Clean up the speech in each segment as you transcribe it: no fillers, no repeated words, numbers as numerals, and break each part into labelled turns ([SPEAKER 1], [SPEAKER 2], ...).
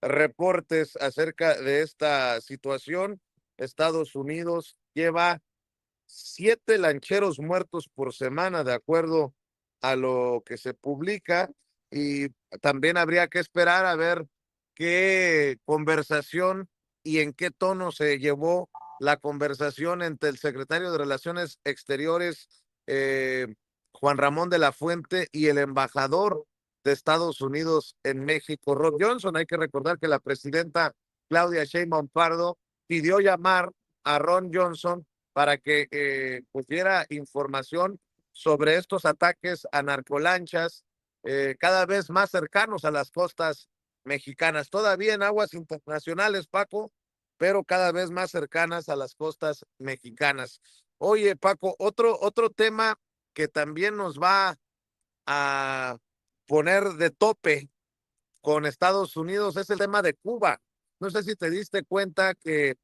[SPEAKER 1] reportes acerca de esta situación. Estados Unidos lleva 7 lancheros muertos por semana, de acuerdo a lo que se publica, y también habría que esperar a ver qué conversación y en qué tono se llevó la conversación entre el secretario de Relaciones Exteriores, Juan Ramón de la Fuente, y el embajador de Estados Unidos en México, Rob Johnson. Hay que recordar que la presidenta Claudia Sheinbaum Pardo pidió llamar a Ron Johnson para que pues diera información sobre estos ataques a narcolanchas cada vez más cercanos a las costas mexicanas, todavía en aguas internacionales, Paco, pero cada vez más cercanas a las costas mexicanas. Oye, Paco, otro tema que también nos va a poner de tope con Estados Unidos es el tema de Cuba. No sé si te diste cuenta que,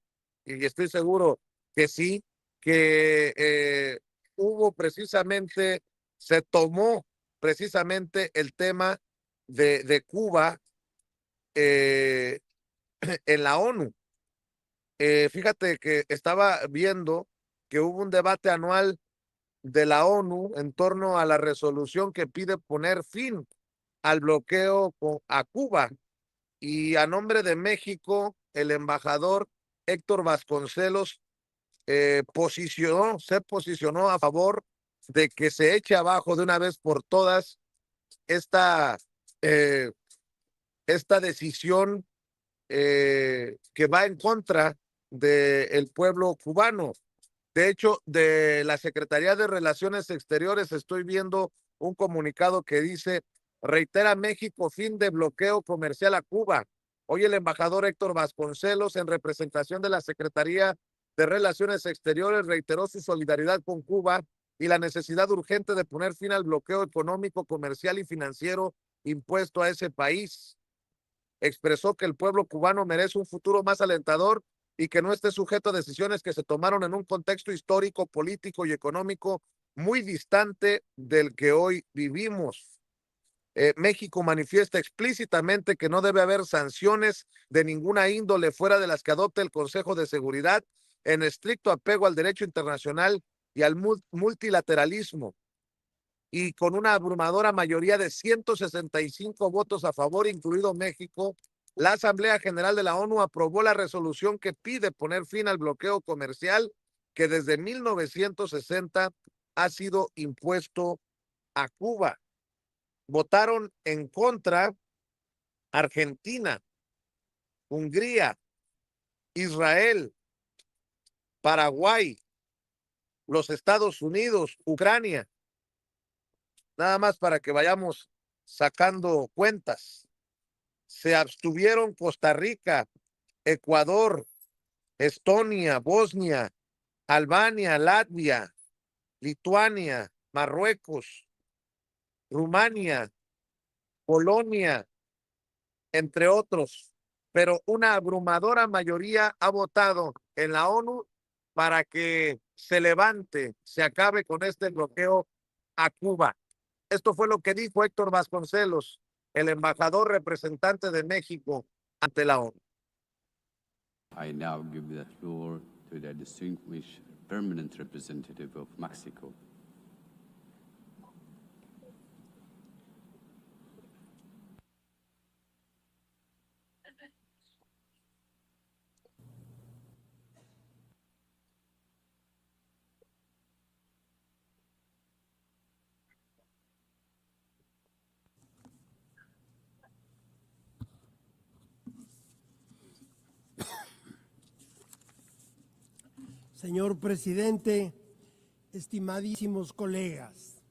[SPEAKER 1] y estoy seguro que sí, que hubo precisamente, se tomó precisamente el tema de Cuba eh, en la ONU. Fíjate que estaba viendo que hubo un debate anual de la ONU en torno a la resolución que pide poner fin al bloqueo a Cuba. Y a nombre de México, el embajador Héctor Vasconcelos se posicionó a favor de que se eche abajo de una vez por todas esta, eh, esta decisión que va en contra del pueblo cubano. De hecho, de la Secretaría de Relaciones Exteriores estoy viendo un comunicado que dice: reitera México fin de bloqueo comercial a Cuba. Hoy el embajador Héctor Vasconcelos, en representación de la Secretaría de Relaciones Exteriores, reiteró su solidaridad con Cuba y la necesidad urgente de poner fin al bloqueo económico, comercial y financiero impuesto a ese país. Expresó que el pueblo cubano merece un futuro más alentador y que no esté sujeto a decisiones que se tomaron en un contexto histórico, político y económico muy distante del que hoy vivimos. México manifiesta explícitamente que no debe haber sanciones de ninguna índole fuera de las que adopte el Consejo de Seguridad, en estricto apego al derecho internacional y al multilateralismo, y con una abrumadora mayoría de 165 votos a favor, incluido México, la Asamblea General de la ONU aprobó la resolución que pide poner fin al bloqueo comercial que desde 1960 ha sido impuesto a Cuba. Votaron en contra Argentina, Hungría, Israel, Paraguay, los Estados Unidos, Ucrania. Nada más para que vayamos sacando cuentas. Se abstuvieron Costa Rica, Ecuador, Estonia, Bosnia, Albania, Latvia, Lituania, Marruecos, Rumania, Polonia, entre otros. Pero una abrumadora mayoría ha votado en la ONU para que se levante, se acabe con este bloqueo a Cuba. Esto fue lo que dijo Héctor Vasconcelos, el embajador representante de México ante la ONU.
[SPEAKER 2] I now give the floor to the distinguished permanent representative of Mexico.
[SPEAKER 3] Señor presidente, estimadísimos colegas,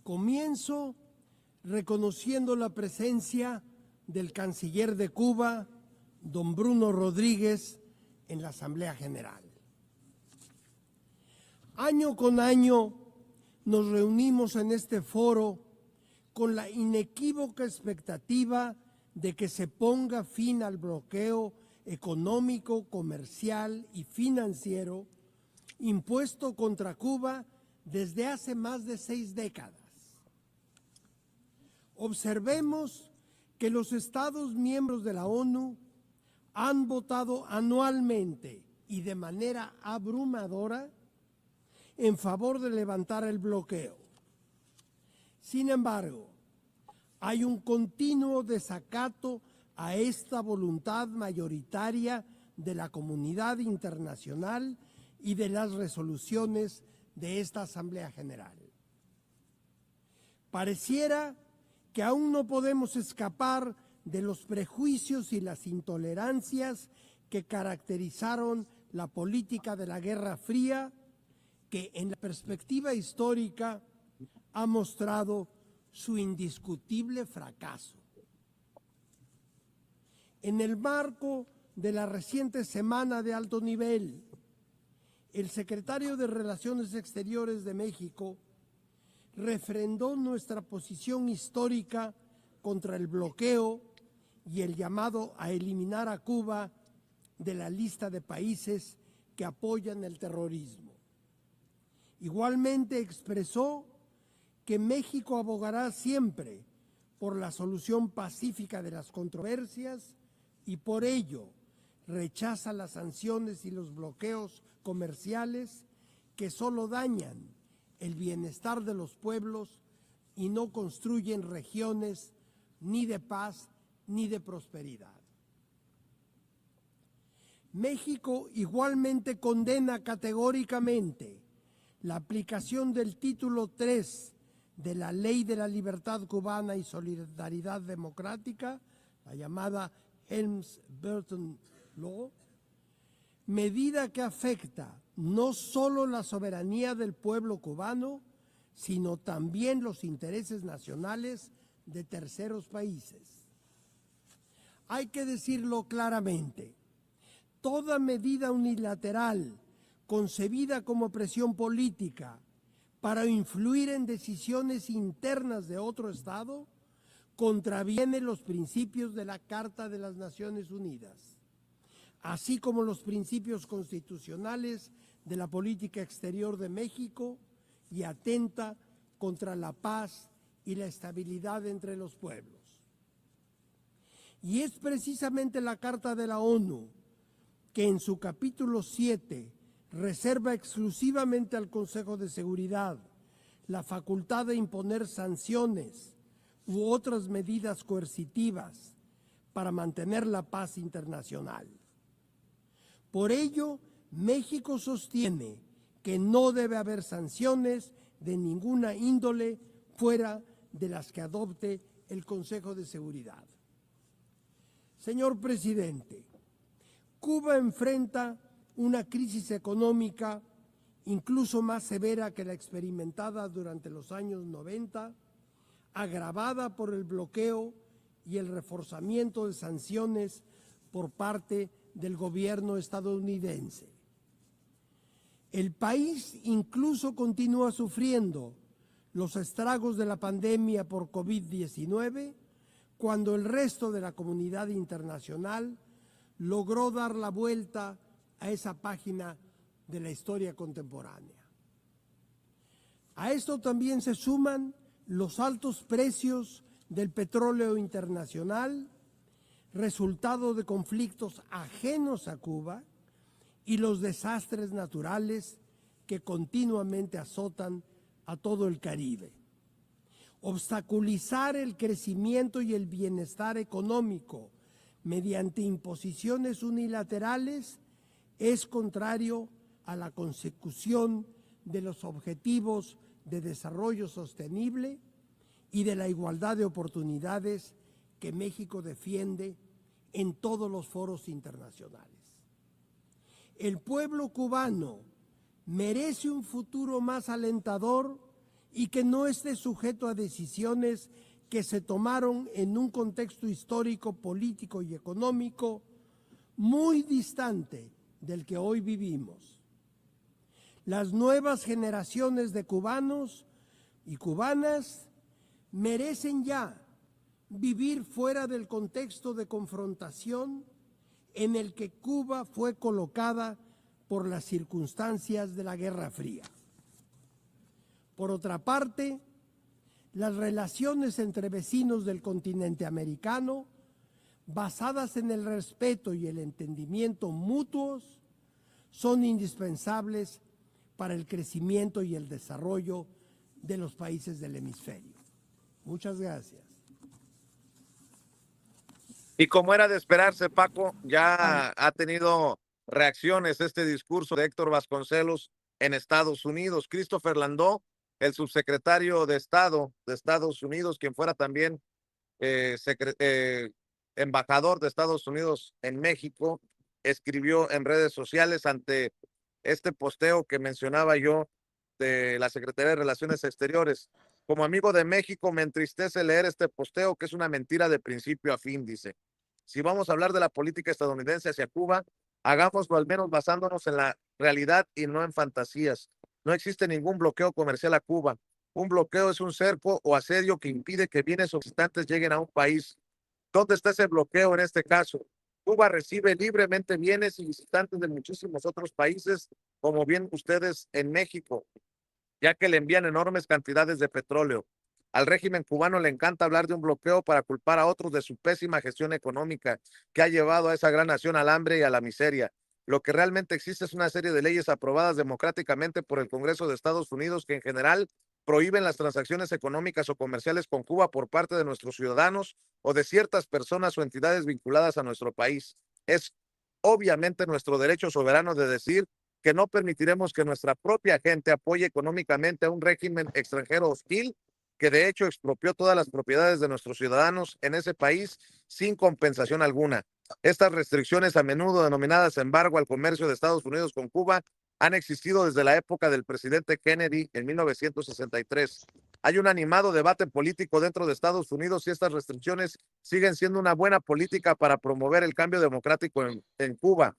[SPEAKER 3] comienzo reconociendo la presencia del canciller de Cuba, don Bruno Rodríguez, en la Asamblea General. Año con año nos reunimos en este foro con la inequívoca expectativa de que se ponga fin al bloqueo económico, comercial y financiero impuesto contra Cuba desde hace más de 6 décadas. Observemos que los Estados miembros de la ONU han votado anualmente y de manera abrumadora en favor de levantar el bloqueo. Sin embargo, hay un continuo desacato a esta voluntad mayoritaria de la comunidad internacional y de las resoluciones de esta Asamblea General. Pareciera que aún no podemos escapar de los prejuicios y las intolerancias que caracterizaron la política de la Guerra Fría, que en la perspectiva histórica ha mostrado su indiscutible fracaso. En el marco de la reciente Semana de Alto Nivel, el secretario de Relaciones Exteriores de México refrendó nuestra posición histórica contra el bloqueo y el llamado a eliminar a Cuba de la lista de países que apoyan el terrorismo. Igualmente expresó que México abogará siempre por la solución pacífica de las controversias y por ello rechaza las sanciones y los bloqueos comerciales que solo dañan el bienestar de los pueblos y no construyen regiones ni de paz ni de prosperidad. México igualmente condena categóricamente la aplicación del título 3 de la Ley de la Libertad Cubana y Solidaridad Democrática, la llamada Helms-Burton Law, medida que afecta no solo la soberanía del pueblo cubano, sino también los intereses nacionales de terceros países. Hay que decirlo claramente, toda medida unilateral concebida como presión política para influir en decisiones internas de otro Estado contraviene los principios de la Carta de las Naciones Unidas, así como los principios constitucionales de la política exterior de México y atenta contra la paz y la estabilidad entre los pueblos. Y es precisamente la Carta de la ONU que en su capítulo 7 reserva exclusivamente al Consejo de Seguridad la facultad de imponer sanciones u otras medidas coercitivas para mantener la paz internacional. Por ello, México sostiene que no debe haber sanciones de ninguna índole fuera de las que adopte el Consejo de Seguridad. Señor presidente, Cuba enfrenta una crisis económica incluso más severa que la experimentada durante los años 90, agravada por el bloqueo y el reforzamiento de sanciones por parte del gobierno estadounidense. El país incluso continúa sufriendo los estragos de la pandemia por COVID-19, cuando el resto de la comunidad internacional logró dar la vuelta a esa página de la historia contemporánea. A esto también se suman los altos precios del petróleo internacional, resultado de conflictos ajenos a Cuba, y los desastres naturales que continuamente azotan a todo el Caribe. Obstaculizar el crecimiento y el bienestar económico mediante imposiciones unilaterales es contrario a la consecución de los objetivos de desarrollo sostenible y de la igualdad de oportunidades que México defiende en todos los foros internacionales. El pueblo cubano merece un futuro más alentador y que no esté sujeto a decisiones que se tomaron en un contexto histórico, político y económico muy distante del que hoy vivimos. Las nuevas generaciones de cubanos y cubanas merecen ya vivir fuera del contexto de confrontación en el que Cuba fue colocada por las circunstancias de la Guerra Fría. Por otra parte, las relaciones entre vecinos del continente americano, basadas en el respeto y el entendimiento mutuos, son indispensables para el crecimiento y el desarrollo de los países del hemisferio. Muchas gracias.
[SPEAKER 1] Y como era de esperarse, Paco, ya ha tenido reacciones este discurso de Héctor Vasconcelos en Estados Unidos. Christopher Landau, el subsecretario de Estado de Estados Unidos, quien fuera también embajador de Estados Unidos en México, escribió en redes sociales ante este posteo que mencionaba yo de la Secretaría de Relaciones Exteriores. Como amigo de México, me entristece leer este posteo, que es una mentira de principio a fin, dice. Si vamos a hablar de la política estadounidense hacia Cuba, hagámoslo al menos basándonos en la realidad y no en fantasías. No existe ningún bloqueo comercial a Cuba. Un bloqueo es un cerco o asedio que impide que bienes o visitantes lleguen a un país. ¿Dónde está ese bloqueo en este caso? Cuba recibe libremente bienes y visitantes de muchísimos otros países, como bien ustedes en México, ya que le envían enormes cantidades de petróleo. Al régimen cubano le encanta hablar de un bloqueo para culpar a otros de su pésima gestión económica que ha llevado a esa gran nación al hambre y a la miseria. Lo que realmente existe es una serie de leyes aprobadas democráticamente por el Congreso de Estados Unidos que en general prohíben las transacciones económicas o comerciales con Cuba por parte de nuestros ciudadanos o de ciertas personas o entidades vinculadas a nuestro país. Es obviamente nuestro derecho soberano de decir que no permitiremos que nuestra propia gente apoye económicamente a un régimen extranjero hostil que de hecho expropió todas las propiedades de nuestros ciudadanos en ese país sin compensación alguna. Estas restricciones, a menudo denominadas embargo al comercio de Estados Unidos con Cuba, han existido desde la época del presidente Kennedy en 1963. Hay un animado debate político dentro de Estados Unidos si estas restricciones siguen siendo una buena política para promover el cambio democrático en Cuba.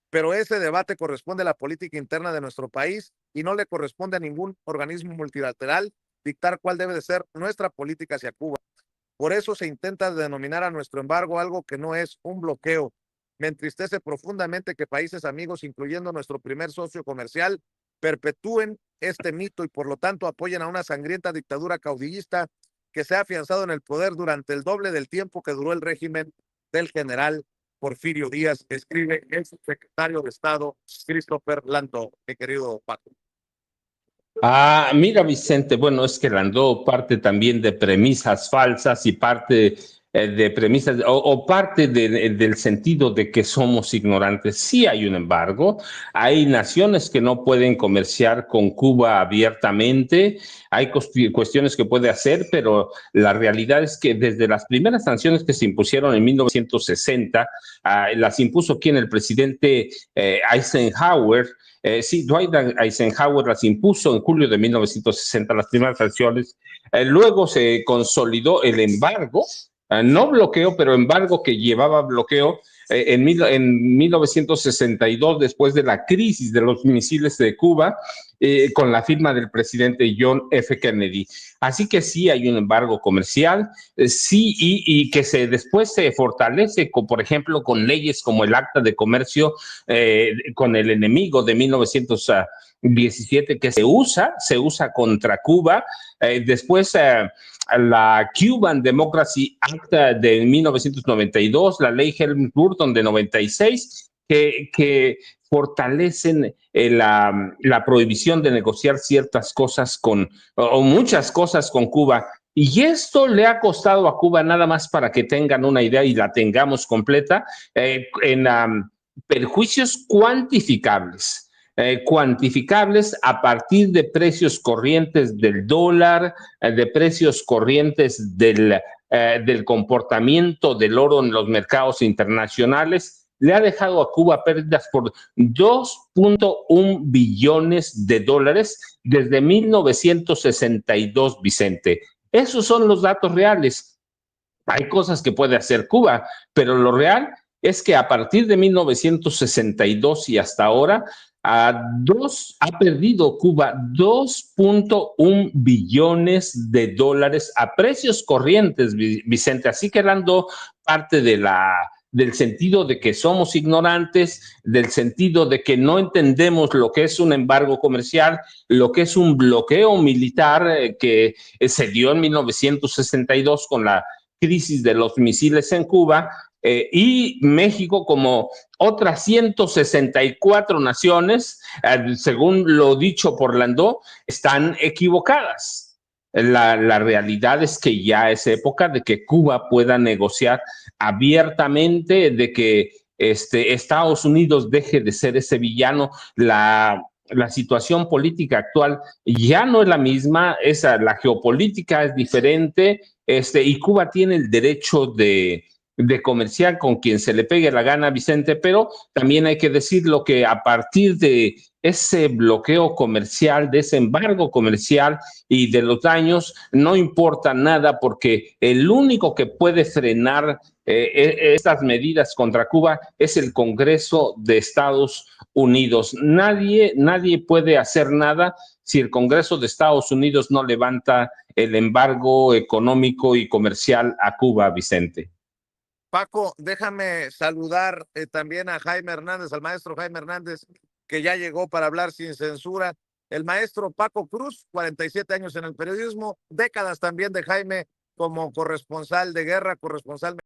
[SPEAKER 1] Pero ese debate corresponde a la política interna de nuestro país y no le corresponde a ningún organismo multilateral dictar cuál debe de ser nuestra política hacia Cuba. Por eso se intenta denominar a nuestro embargo algo que no es un bloqueo. Me entristece profundamente que países amigos, incluyendo nuestro primer socio comercial, perpetúen este mito y por lo tanto apoyen a una sangrienta dictadura caudillista que se ha afianzado en el poder durante el doble del tiempo que duró el régimen del general Porfirio Díaz, escribe el subsecretario de Estado Christopher Landau, mi querido Paco.
[SPEAKER 4] Mira, Vicente, bueno, es que Landau parte también de premisas falsas y parte de premisas o parte del sentido de que somos ignorantes. Sí hay un embargo, hay naciones que no pueden comerciar con Cuba abiertamente, hay cuestiones que puede hacer, pero la realidad es que desde las primeras sanciones que se impusieron en 1960, las impuso quien el presidente Eisenhower. Sí, Dwight Eisenhower las impuso en julio de 1960, las primeras sanciones. Luego se consolidó el embargo, no bloqueo, pero embargo que llevaba bloqueo en 1962, después de la crisis de los misiles de Cuba, con la firma del presidente John F. Kennedy. Así que sí hay un embargo comercial, sí, y que después se fortalece, por ejemplo, con leyes como el Acta de Comercio con el enemigo de 1917, que se usa contra Cuba. Después la Cuban Democracy Act de 1992, la ley Helms-Burton de 96, que fortalecen la prohibición de negociar ciertas cosas o muchas cosas con Cuba. Y esto le ha costado a Cuba, nada más para que tengan una idea y la tengamos completa, en perjuicios cuantificables. Cuantificables a partir de precios corrientes del dólar, de precios corrientes del comportamiento del oro en los mercados internacionales. Le ha dejado a Cuba pérdidas por 2.1 billones de dólares desde 1962, Vicente. Esos son los datos reales. Hay cosas que puede hacer Cuba, pero lo real es que a partir de 1962 y hasta ahora, ha perdido Cuba 2.1 billones de dólares a precios corrientes, Vicente. Así que dando parte de la del sentido de que somos ignorantes, del sentido de que no entendemos lo que es un embargo comercial, lo que es un bloqueo militar que se dio en 1962 con la crisis de los misiles en Cuba, y México, como otras 164 naciones, según lo dicho por Landó, están equivocadas. La realidad es que ya es época de que Cuba pueda negociar abiertamente, de que Estados Unidos deje de ser ese villano. La situación política actual ya no es la misma, la geopolítica es diferente, y Cuba tiene el derecho de comerciar con quien se le pegue la gana, Vicente, pero también hay que decirlo que a partir de ese bloqueo comercial, de ese embargo comercial y de los daños, no importa nada, porque el único que puede frenar estas medidas contra Cuba es el Congreso de Estados Unidos. Nadie puede hacer nada si el Congreso de Estados Unidos no levanta el embargo económico y comercial a Cuba, Vicente.
[SPEAKER 1] Paco, déjame saludar también a Jaime Hernández, al maestro Jaime Hernández, que ya llegó para hablar sin censura. El maestro Paco Cruz, 47 años en el periodismo, décadas también de Jaime como corresponsal de guerra, corresponsal